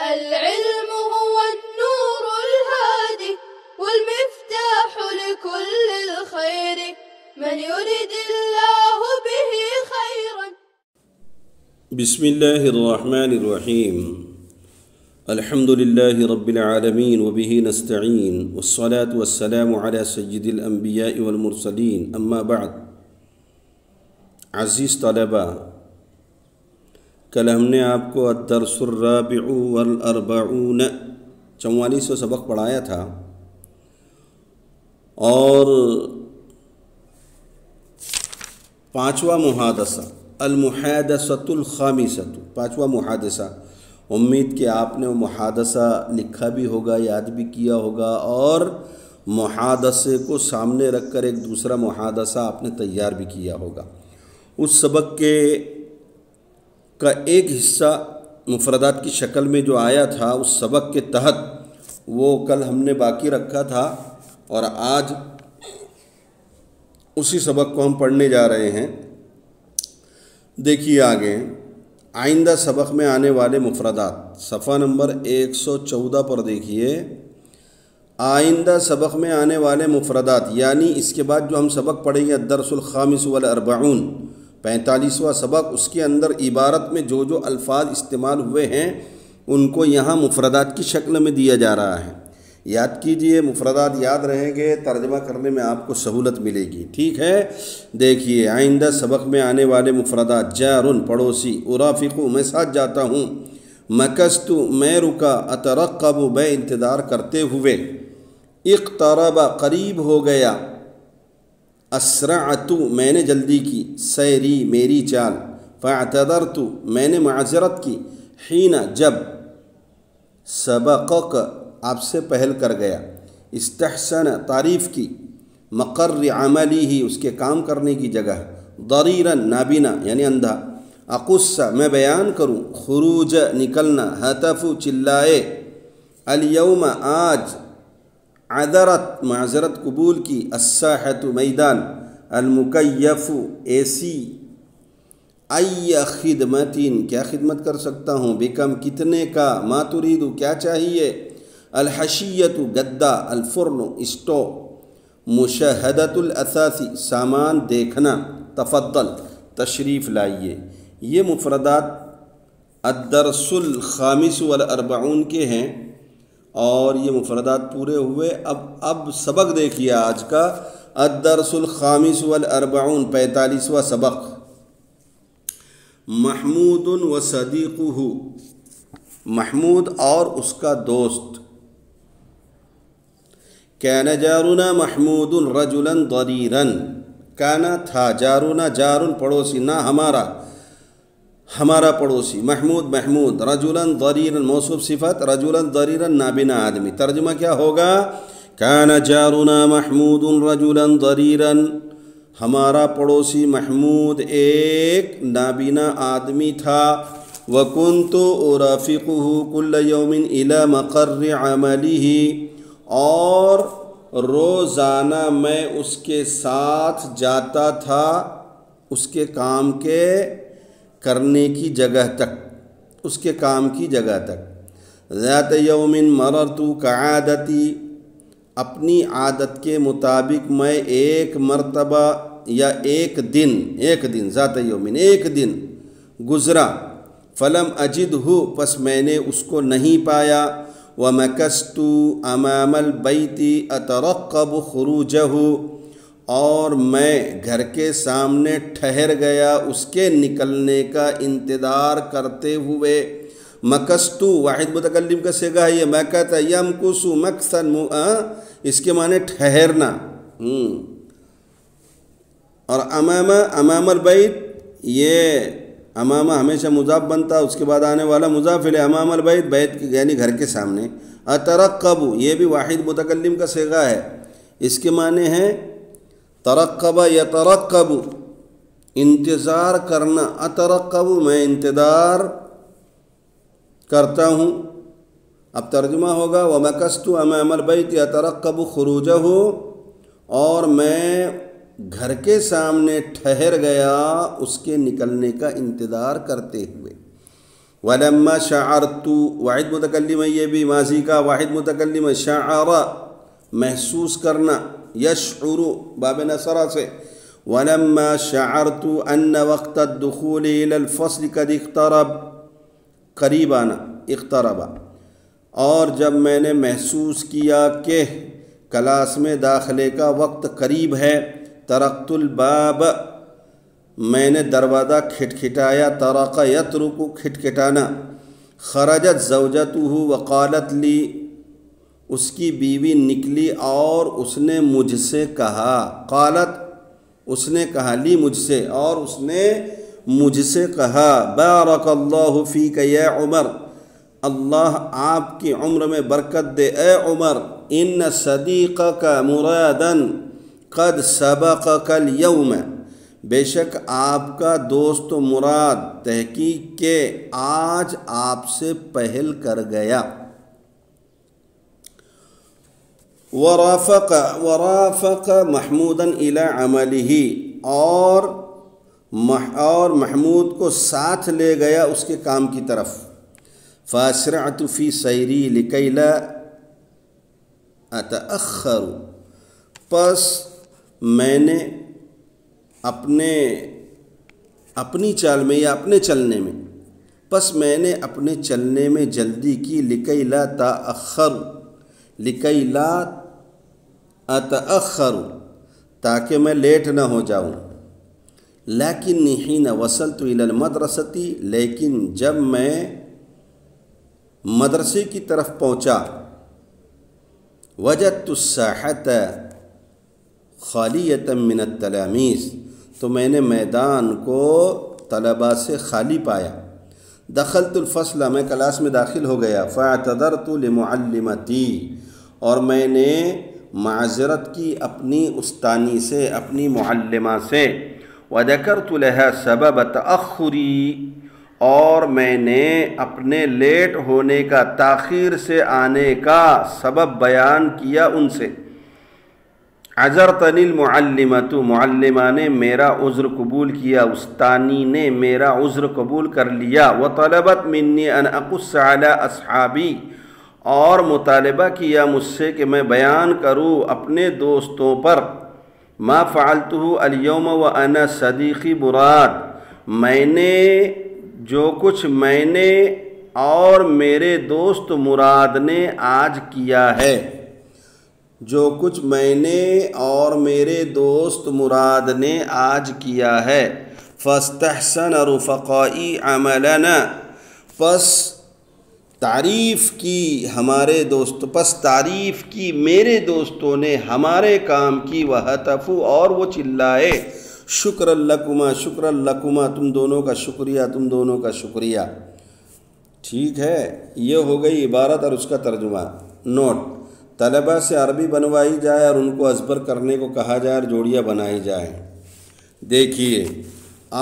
العلم هو النور الهادي والمفتاح لكل الخير من يريد الله به خيرا. بسم الله الرحمن الرحيم. الحمد لله رب العالمين وبه نستعين والصلاة والسلام على سيد الأنبياء والمرسلين أما بعد. عزیز طلبہ، کل ہم نے آپ کو الدرس الرابع والاربعون 44واں سبق پڑھایا تھا، اور پانچواں محادثہ المحادثۃ الخامسۃ، پانچواں محادثہ. امید کہ آپ نے وہ محادثہ لکھا بھی ہوگا، یاد بھی کیا ہوگا، اور محادثے کو سامنے رکھ کر ایک دوسرا محادثہ آپ نے تیار بھی کیا ہوگا. اس سبق کا ایک حصہ مفردات کی شکل میں جو آیا تھا اس سبق کے تحت وہ کل ہم نے باقی رکھا تھا، اور آج اسی سبق کو ہم پڑھنے جا رہے ہیں. دیکھیے آگے آئندہ سبق میں آنے والے مفردات، صفحہ نمبر 114 پر دیکھیے. آئندہ سبق میں آنے والے مفردات یعنی اس کے بعد جو ہم سبق پڑھیں گے الدرس الخامس والاربعون 45واں سبق، اس کے اندر عبارت میں جو جو الفاظ استعمال ہوئے ہیں ان کو یہاں مفردات کی شکل میں دیا جا رہا ہے. یاد کیجئے، مفردات یاد رہیں گے، ترجمہ کرنے میں آپ کو سہولت ملے گی. ٹھیک ہے، دیکھیے آئندہ سبق میں آنے والے مفردات: جارن پڑوسی، ارافقو میں ساتھ جاتا ہوں، مکستو میں رکا، اترقب میں انتظار کرتے ہوئے، اقترب قریب ہو گیا، اسرعت میں نے جلدی کی، سیری میری چال، فاعتذرت میں نے معذرت کی، حین جب، سبقک آپ سے پہل کر گیا، استحسن تعریف کی، مقر عملی ہی اس کے کام کرنے کی جگہ، ضریرا نابینا یعنی اندھا، اقص میں بیان کروں، خروج نکلنا، ہتف چلائے، الیوم آج، عذرت معذرت قبول کی، الساحت میدان، المکیف اے سی، ای خدمتین کیا خدمت کر سکتا ہوں، بکم کتنے کا، ما ترید کیا چاہیے، الحشیت گدا، الفرن اسٹو، مشاہدۃ الاثاثی سامان دیکھنا، تفضل تشریف لائیے. یہ مفردات الدرس الخامس والاربعون کے ہیں، اور یہ مفردات پورے ہوئے. اب سبق دیکھیے آج کا الدرس الخامس والاربعون 45واں سبق. محمود و صدیقہ، محمود اور اس کا دوست. کان جارنا محمود رجلا ضریرا، کانا تھا، جارنا جارن پڑوسی، نہ ہمارا پڑوسی، محمود محمود، رجلا ضریرا موصوف صفت، رجلا ضریرا نابینا آدمی. ترجمہ کیا ہوگا؟ کان جارنا محمود رجلا ضریرا، ہمارا پڑوسی محمود ایک نابینا آدمی تھا. وکنت ارافقہ کل یوم الی مقر عملہ، اور روزانہ میں اس کے ساتھ جاتا تھا اس کے کام کے کرنے کی جگہ تک، اس کے کام کی جگہ تک. ذات یوم مررت کعادتی، اپنی عادت کے مطابق میں ایک مرتبہ یا ایک دن ذات یومن ایک دن گزرا، فلم اجدہ پس میں نے اس کو نہیں پایا، ومکست امام البیت اترقب خروجہ، اور میں گھر کے سامنے ٹھہر گیا اس کے نکلنے کا انتظار کرتے ہوئے. مکستو واحد متکلم کا صیغہ ہے یہ، مکث یمکث مکثا، اس کے معنی ٹھہرنا. اور امام البیت، یہ امامہ ہمیشہ مضاف بنتا، اس کے بعد آنے والا مضاف الیہ، امام البیت بیت یعنی گھر کے سامنے. اترقب یہ بھی واحد متکلم کا صیغہ ہے، اس کے معنی ہے ترقب یترقب انتظار کرنا، اترقب میں انتظار کرتا ہوں. اب ترجمہ ہوگا ومکثت امام البیت یترقب خروجہ، اور میں گھر کے سامنے ٹھہر گیا اس کے نکلنے کا انتظار کرتے ہوئے. ولما شعرت واحد متکلم ہے، یہ بھی ماضی کا واحد متکلم ہے. شعر محسوس کرنا، یشعر باب نصرہ سے. ولما شعرت ان وقت الدخول الى الفصل قد اقترب، قریب آنا اقترب. اور جب میں نے محسوس کیا کہ کلاس میں داخلے کا وقت قریب ہے، ترکت الباب، میں نے دروازہ کھٹکھٹایا. ترک یترک کھٹکھٹانا. خرجت زوجته وقالت لی، اس کی بیوی نکلی اور اس نے مجھ سے کہا. قالت، اس نے کہا، لی مجھ سے، اور اس نے مجھ سے کہا. بارک اللہ فیک یا عمر، اللہ آپ کی عمر میں برکت دے اے عمر. ان صدیقک مرادا قد سبقک اليوم، بے شک آپ کا دوست مراد تحقیق کے آج آپ سے پہل کر گیا. ورافق محمودا الی عملہ، اور محمود کو ساتھ لے گیا اس کے کام کی طرف. فاسرعت فی سیری لکی لا اتأخر، پس میں نے اپنی چال میں یا اپنے چلنے میں، پس میں نے اپنے چلنے میں جلدی کی. لکی لا تأخر، لکی لا اتأخر، تاکہ میں لیٹ نہ ہو جاؤں. لیکنی حین وصلت الی المدرسۃ، لیکن جب میں مدرسے کی طرف پہنچا، وجدت الساحۃ خالیۃ من التلاميذ، تو میں نے میدان کو طلباء سے خالی پایا. دخلت الفصل، میں کلاس میں داخل ہو گیا. فاعتذرت لمعلمتی، اور میں نے معذرت کی اپنی استانی سے، اپنی معلمہ سے. وذکرت لها سبب تأخری، اور میں نے اپنے لیٹ ہونے کا، تاخیر سے آنے کا سبب بیان کیا ان سے. عذرتنی المعلمۃ، معلمہ نے میرا عذر قبول کیا، استانی نے میرا عذر قبول کر لیا. وطلبت منی ان اقص علی اصحابی، اور مطالبہ کیا مجھ سے کہ میں بیان کروں اپنے دوستوں پر. ما فعلتہ اليوم وانا صدیقی مراد، میں نے جو کچھ میں نے اور میرے دوست مراد نے آج کیا ہے، جو کچھ میں نے اور میرے دوست مراد نے آج کیا ہے. فاستحسن رفقائی عملنا، پس تعریف کی ہمارے دوست، پس تعریف کی میرے دوستوں نے ہمارے کام کی. وہتفوا، اور وہ چلائے. شکر لکما، شکر لکما، تم دونوں کا شکریہ، تم دونوں کا شکریہ. ٹھیک ہے، یہ ہو گئی عبارت اور اس کا ترجمہ. نوٹ: طلبہ سے عربی بنوائی جائے اور ان کو ازبر کرنے کو کہا جائے اور جوڑیاں بنائی جائیں. دیکھیے،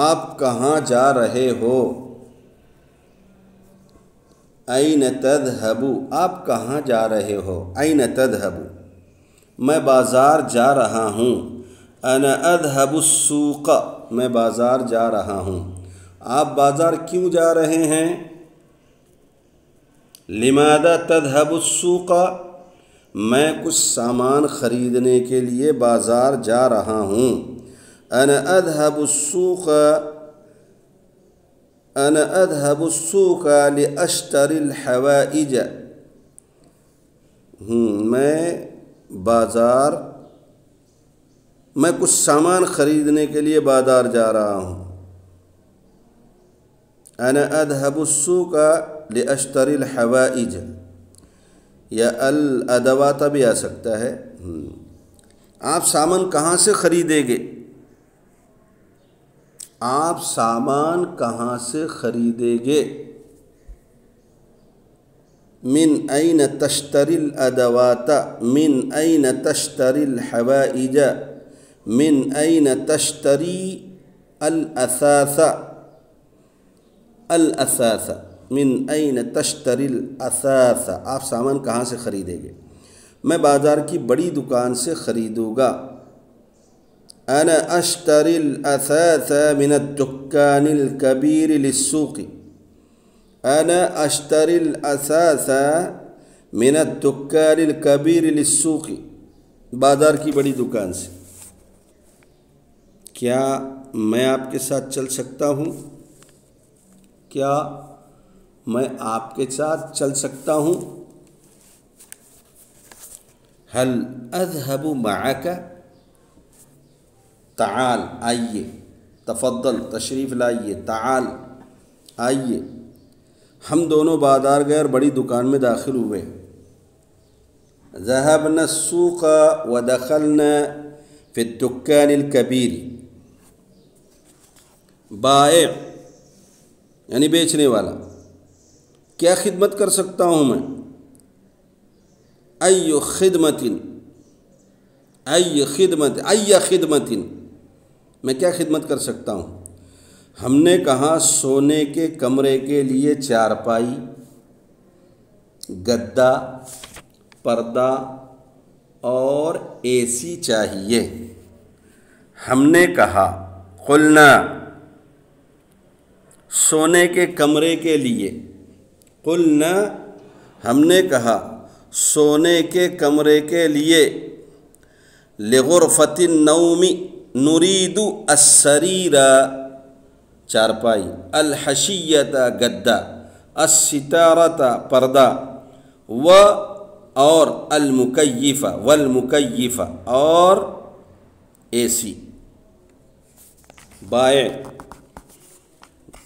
آپ کہاں جا رہے ہو؟ این تذهب، آپ کہاں جا رہے ہو؟ این تذهب، میں بازار جا رہا ہوں. انا اذهب السوق، میں بازار جا رہا ہوں. آپ بازار کیوں جا رہے ہیں؟ لماذا تذهب السوق، میں کچھ سامان خریدنے کے لیے بازار جا رہا ہوں. انا اذهب السوق، انا اذهب السوق لاشتری الحوائج، میں کچھ سامان خریدنے کے لیے بازار جا رہا ہوں. انا اذهب السوق لاشتری الحوائج، یا الادوات بھی آ سکتا ہے. آپ سامان کہاں سے خریدیں گے؟ آپ سامان کہاں سے خریدیں گے؟ من این تشتری الادوات، من این تشتری الحوائج، من این تشتری الاثاث، الاثاث، من این تشتری الاثاث، آپ سامان کہاں سے خریدیں گے؟ میں بازار کی بڑی دکان سے خریدوں گا. انا اشتری الاثاث من الدکان الکبیر للسوق، انا اشتری الاساس من الدکان الکبیر للسوق، بازار کی بڑی دکان سے، کیا میں آپ کے ساتھ چل سکتا ہوں؟ کیا میں آپ کے ساتھ چل سکتا ہوں؟ هل اذهب معك؟ تعال، آئیے، تفضل، تشریف لائیے، تعال، آئیے۔ ہم دونوں بازار گئے اور بڑی دکان میں داخل ہوئے۔ ذهبنا السوق ودخلنا في الدكان الكبير۔ بائع یعنی بیچنے والا، کیا خدمت کر سکتا ہوں میں؟ ای خدمت، ای خدمت، ای خدمت، میں کیا خدمت کر سکتا ہوں؟ ہم نے کہا سونے کے کمرے کے لیے چارپائی، گدا، پردہ اور اے سی چاہیے۔ ہم نے کہا، قلنا، سونے کے کمرے کے لیے، قلنا، ہم نے کہا سونے کے کمرے کے لیے، لغرفۃ النوم نرید السریر، چارپائی، الحشیۃ، گدا، الستارۃ، پردہ، اور المکیف، والمکیف، اور اے سی۔ بائع،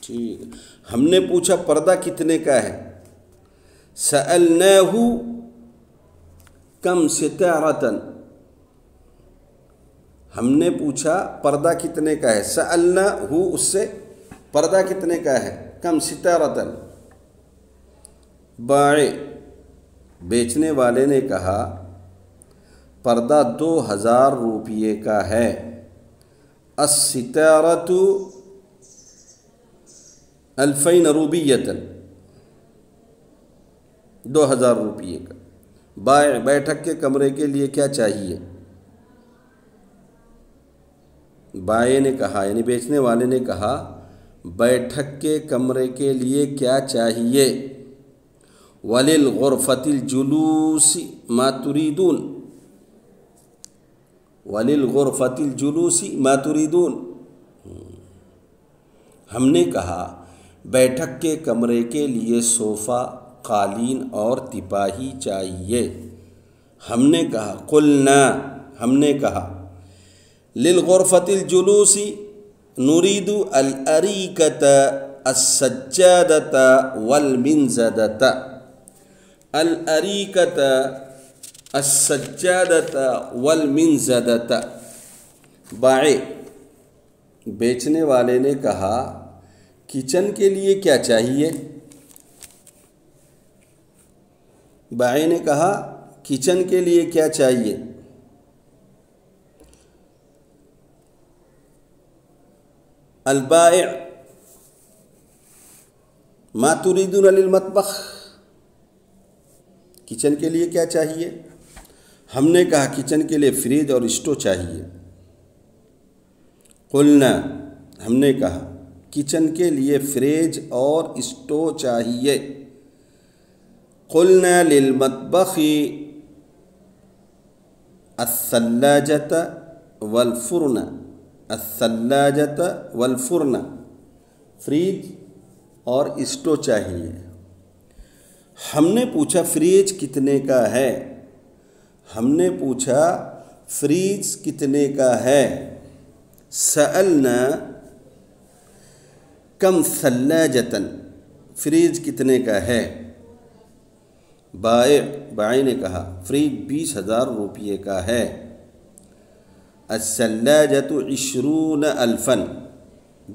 ٹھیک، ہم نے پوچھا پردہ کتنے کا ہے؟ سألناہ کم ستارۃ، ہم نے پوچھا پردہ کتنے کا ہے، سألنا ہو، اس سے پردہ کتنے کا ہے، کم ستارۃ۔ بائع، بیچنے والے نے کہا پردہ 2000 روپیے کا ہے، الستارۃ 2000 روپیۃ، 2000 روپیے کا۔ بائع، بیٹھک کے کمرے کے لیے کیا چاہیے؟ بائع نے کہا یعنی بیچنے والے نے کہا بیٹھک کے کمرے کے لیے کیا چاہیے؟ وَلِلْغُرْفَةِ الْجُلُوسِ مَا تُرِيدُونَ، وَلِلْغُرْفَةِ الْجُلُوسِ مَا تُرِيدُونَ، ہم نے کہا بیٹھک کے کمرے کے لیے صوفہ، قالین اور تپاہی چاہیے۔ ہم نے کہا، قلنا، ہم نے کہا، للغرفۃ الجلوس نرید الأریکۃ السجادۃ والمنزدۃ، الأریکۃ السجادۃ والمنزدۃ۔ بائع، بیچنے والے نے کہا کچن کے لیے کیا چاہیے؟ بائع نے کہا کچن کے لیے کیا چاہیے؟ البائع، ما تريدون للمطبخ، کچن کے لیے کیا چاہیے؟ ہم نے کہا کچن کے لیے فریج اور اسٹو چاہیے۔ قلنا، ہم نے کہا کچن کے لیے فریج اور اسٹو چاہیے۔ قلنا للمطبخ الثلاجۃ والفرن، الثلاجۃ والفرن، فریج اور اسٹو چاہیے۔ ہم نے پوچھا فریج کتنے کا ہے؟ ہم نے پوچھا فریج کتنے کا ہے؟ سألنا کم ثلاجۃ، فریج کتنے کا ہے؟ بائع نے کہا فریج 20,000 روپیے کا ہے۔ الثلاجۃ 20,000،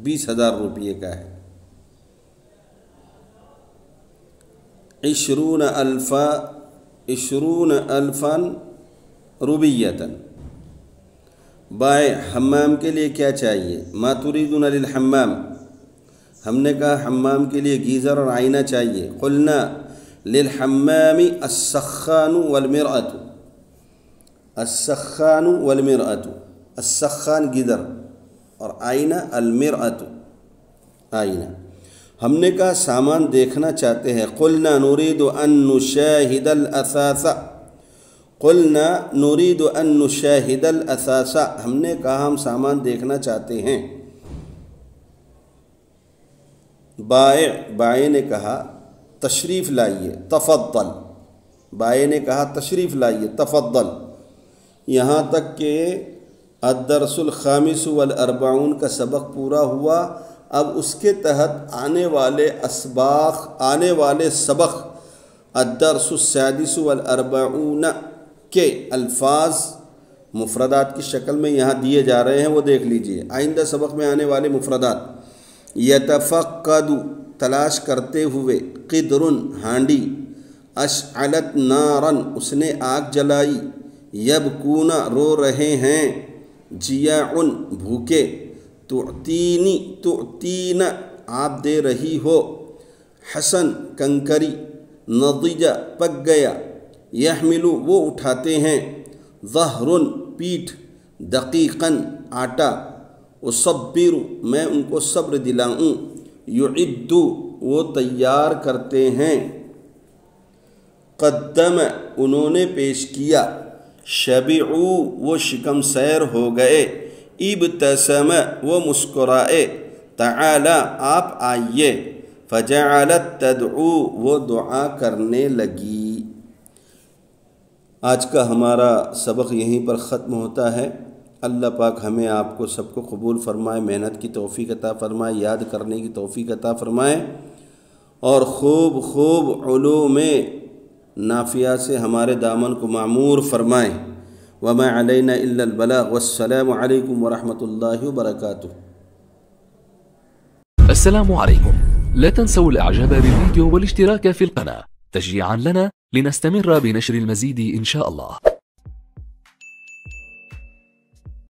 20,000 روپیے کا ہے۔ 20,000 روپیۃ۔ بائع، حمام کے لیے کیا چاہیے؟ ما تريدون للحمام، ہم نے کہا حمام کے لیے گیزر اور آئینہ چاہیے۔ قلنا للحمام السخان والمرآة، السخان والمرآة، السخان گیزر اور آئینہ، المرآة آئینہ۔ ہم نے کہا سامان دیکھنا چاہتے ہیں. قلنا نريد ان نشاهد الاثاث. قلنا نريد ان نشاهد الاثاث. ہم نے کہا ہم سامان دیکھنا چاہتے ہیں. بائع نے کہا تشریف لائیے. تفضل. بائع نے کہا تشریف لائیے. تفضل. یہاں تک کہ الدرس الخامس والاربعون کا سبق پورا ہوا. اب اس کے تحت آنے والے سبق الدرس السادس والاربعون کے الفاظ مفردات کی شکل میں یہاں دیے جا رہے ہیں، وہ دیکھ لیجئے. آئندہ سبق میں آنے والے مفردات: یتفقد تلاش کرتے ہوئے، قدر ہانڈی، اشعلت نارن اس نے آگ جلائی، یبکون رو رہے ہیں، جیاعن بھوکے، تعطین آپ دے رہی ہو، حسن کنکری، نضج پک گیا، یحمل وہ اٹھاتے ہیں، ظہر پیٹھ، دقیقاً آٹا، اصبر میں ان کو صبر دلاؤں، یعد وہ تیار کرتے ہیں، قدم انہوں نے پیش کیا، شبعوا وہ شکم سیر ہو گئے، ابتسم وہ مسکرائے، تعالی آپ آئیے، فجعلت تدعو وہ دعا کرنے لگی. آج کا ہمارا سبق یہیں پر ختم ہوتا ہے. اللہ پاک ہمیں آپ کو سب کو قبول فرمائے، محنت کی توفیق عطا فرمائے، یاد کرنے کی توفیق عطا فرمائے، اور خوب علوم نافعہ سے ہمارے دامن کو معمور فرمائے. وما علینا الا البلاغ. والسلام علیکم ورحمۃ اللہ وبرکاتہ. السلام عليكم. لا تنسوا الاعجاب بالفيديو والاشتراك في القناة تشجيعا لنا لنستمر بنشر المزيد إن شاء الله.